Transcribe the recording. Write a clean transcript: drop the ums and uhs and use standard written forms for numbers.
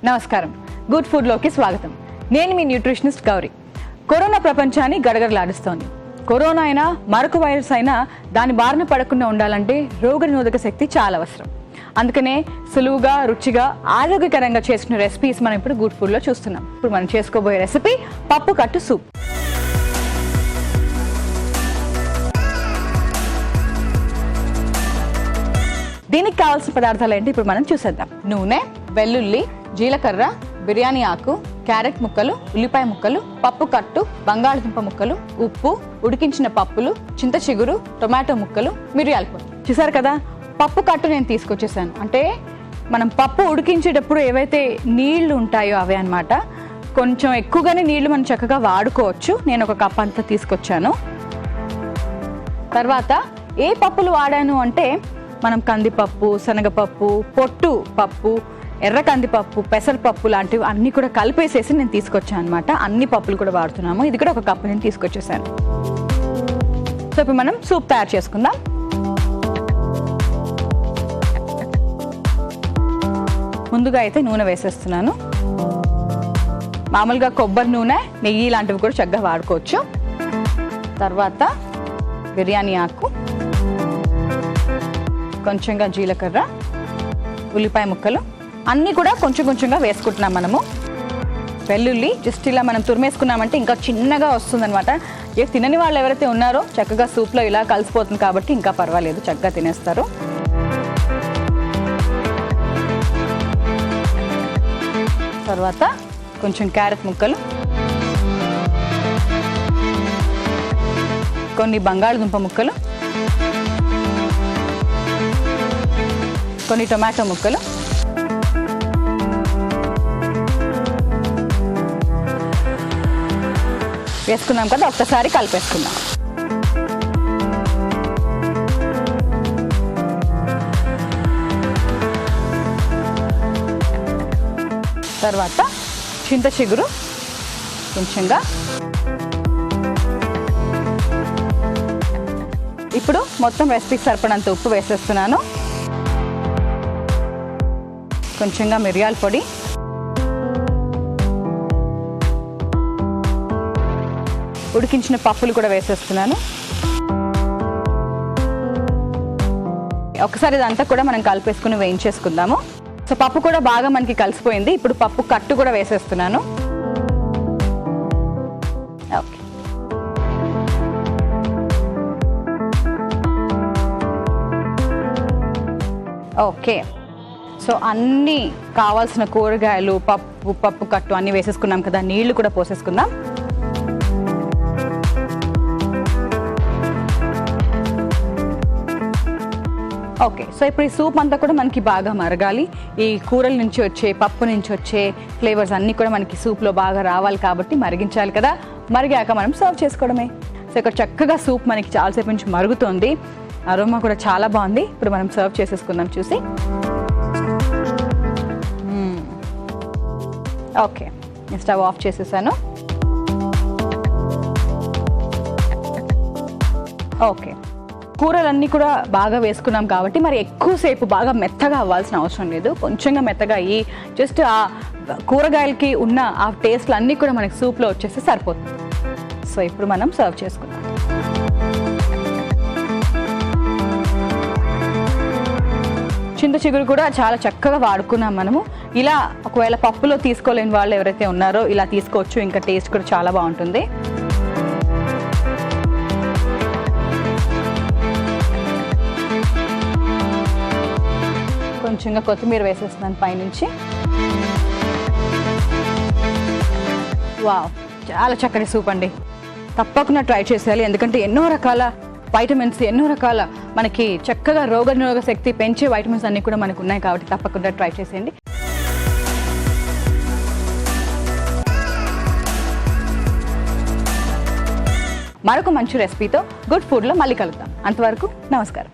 నమస్కారం. Good food లోకి స్వాగతం. నేను మీ న్యూట్రిషనిస్ట్ గౌరీ. కరోనా ప్రపంచాన్ని గడగడలాడిస్తోంది. కరోనా అయినా మరొక వైరస్ అయినా దాని బారిన పడకుండా ఉండాలంటే రోగనిరోధక శక్తి చాలా అవసరం. అందుకనే సులువుగా, రుచిగా, ఆరోగ్యకరంగా చేసుకునే రెసిపీస్ మనం ఇప్పుడు గుడ్ ఫుడ్ లో చూస్తున్నాం. ఇప్పుడు మనం చేసుకోబోయే రెసిపీ పప్పు కట్టు సూప్. దీనికి కావాల్సిన పదార్థాలు ఏంటి ఇప్పుడు మనం చూసేద్దాం. నూనె, వెల్లుల్లి, జీలకర్ర, బిర్యానీ ఆకు, క్యారెట్ ముక్కలు, ఉల్లిపాయ ముక్కలు, పప్పు కట్టు, బంగాళదుంప ముక్కలు, ఉప్పు, ఉడికించిన పప్పులు, చింత చిగురు, టొమాటో ముక్కలు, మిరియాల పొడి. చూసారు కదా, పప్పు కట్టు నేను తీసుకొచ్చేసాను. అంటే మనం పప్పు ఉడికించేటప్పుడు ఏవైతే నీళ్లు ఉంటాయో అవే అన్నమాట. కొంచెం ఎక్కువగానే నీళ్లు మనం చక్కగా వాడుకోవచ్చు. నేను ఒక కప్ అంతా తీసుకొచ్చాను. తర్వాత ఏ పప్పులు వాడాను అంటే మనం కందిపప్పు, శనగపప్పు, పొట్టు పప్పు, ఎర్ర కందిపప్పు, పెసరపప్పు లాంటివి అన్నీ కూడా కలిపేసేసి నేను తీసుకొచ్చాను అనమాట. అన్ని పప్పులు కూడా వాడుతున్నాము. ఇది కూడా ఒక కప్పు నేను తీసుకొచ్చేసాను. సో ఇప్పుడు మనం సూప్ తయారు చేసుకుందాం. ముందుగా అయితే నూనె వేసేస్తున్నాను. మామూలుగా కొబ్బరి నూనె, నెయ్యి లాంటివి కూడా చక్కగా వాడుకోవచ్చు. తర్వాత బిర్యానీ ఆకు, కొంచెంగా జీలకర్ర, ఉల్లిపాయ ముక్కలు అన్నీ కూడా కొంచెం కొంచెంగా వేసుకుంటున్నాం మనము. వెల్లుల్లి జస్ట్ ఇలా మనం తురిమేసుకున్నామంటే ఇంకా చిన్నగా వస్తుందన్నమాట. తినని వాళ్ళు ఎవరైతే ఉన్నారో చక్కగా సూప్లో ఇలా కలిసిపోతుంది కాబట్టి ఇంకా పర్వాలేదు, చక్కగా తినేస్తారు. తర్వాత కొంచెం క్యారెట్ ముక్కలు, కొన్ని బంగాళదుంప ముక్కలు, కొన్ని టొమాటో ముక్కలు, వేసుకున్నాం కదా, ఒక్కసారి కలిపేసుకుందాం. తర్వాత చింత చిగురు కొంచెంగా. ఇప్పుడు మొత్తం రెసిపీకి సరిపడంత ఉప్పు వేసేస్తున్నాను. కొంచెంగా మిరియాల పొడి, ఉడికించిన పప్పులు కూడా వేసేస్తున్నాను. ఒకసారి ఇదంతా కూడా మనం కలిపేసుకుని వేయించేసుకుందాము. సో పప్పు కూడా బాగా మనకి కలిసిపోయింది. ఇప్పుడు పప్పు కట్టు కూడా వేసేస్తున్నాను. Okay, okay. సో అన్నీ కావాల్సిన కూరగాయలు, పప్పు కట్టు అన్నీ వేసేసుకున్నాం కదా. నీళ్లు కూడా పోసేసుకుందాం. ఓకే, సో ఇప్పుడు ఈ సూప్ అంతా కూడా మనకి బాగా మరగాలి. ఈ కూరల నుంచి వచ్చే, పప్పు నుంచి వచ్చే ఫ్లేవర్స్ అన్నీ కూడా మనకి సూప్లో బాగా రావాలి కాబట్టి మరిగించాలి కదా. మరిగాక మనం సర్వ్ చేసుకోవడమే. సో ఇక్కడ చక్కగా సూప్ మనకి చాలాసేపు నుంచి మరుగుతోంది. అరోమా కూడా చాలా బాగుంది. ఇప్పుడు మనం సర్వ్ చేసేసుకుందాం చూసి. ఓకే, స్టవ్ ఆఫ్ చేసేసాను. ఓకే, కూరలన్నీ కూడా బాగా వేసుకున్నాం కాబట్టి మరి ఎక్కువసేపు బాగా మెత్తగా అవ్వాల్సిన అవసరం లేదు. కొంచెంగా మెత్తగా అయ్యి జస్ట్ ఆ కూరగాయలకి ఉన్న ఆ టేస్ట్లు అన్నీ కూడా మనకి సూప్లో వచ్చేస్తే సరిపోతుంది. సో ఇప్పుడు మనం సర్వ్ చేసుకుందాం. చింత చిగురు కూడా చాలా చక్కగా వాడుకున్నాం మనము. ఇలా ఒకవేళ పప్పులో తీసుకోలేని వాళ్ళు ఎవరైతే ఉన్నారో ఇలా తీసుకోవచ్చు. ఇంకా టేస్ట్ కూడా చాలా బాగుంటుంది. కొంచెంగా కొత్తిమీర వేసేస్తున్నాను పైనుంచి. వావ్, చాలా చక్కటి సూప్ అండి. తప్పకుండా ట్రై చేసేయాలి. ఎందుకంటే ఎన్నో రకాల వైటమిన్స్, ఎన్నో రకాల మనకి చక్కగా రోగనిరోధక శక్తి పెంచే వైటమిన్స్ అన్నీ కూడా మనకు ఉన్నాయి కాబట్టి తప్పకుండా ట్రై చేసేయండి. మరొక మంచి రెసిపీతో గుడ్ ఫుడ్లో మళ్ళీ కలుద్దాం. అంతవరకు నమస్కారం.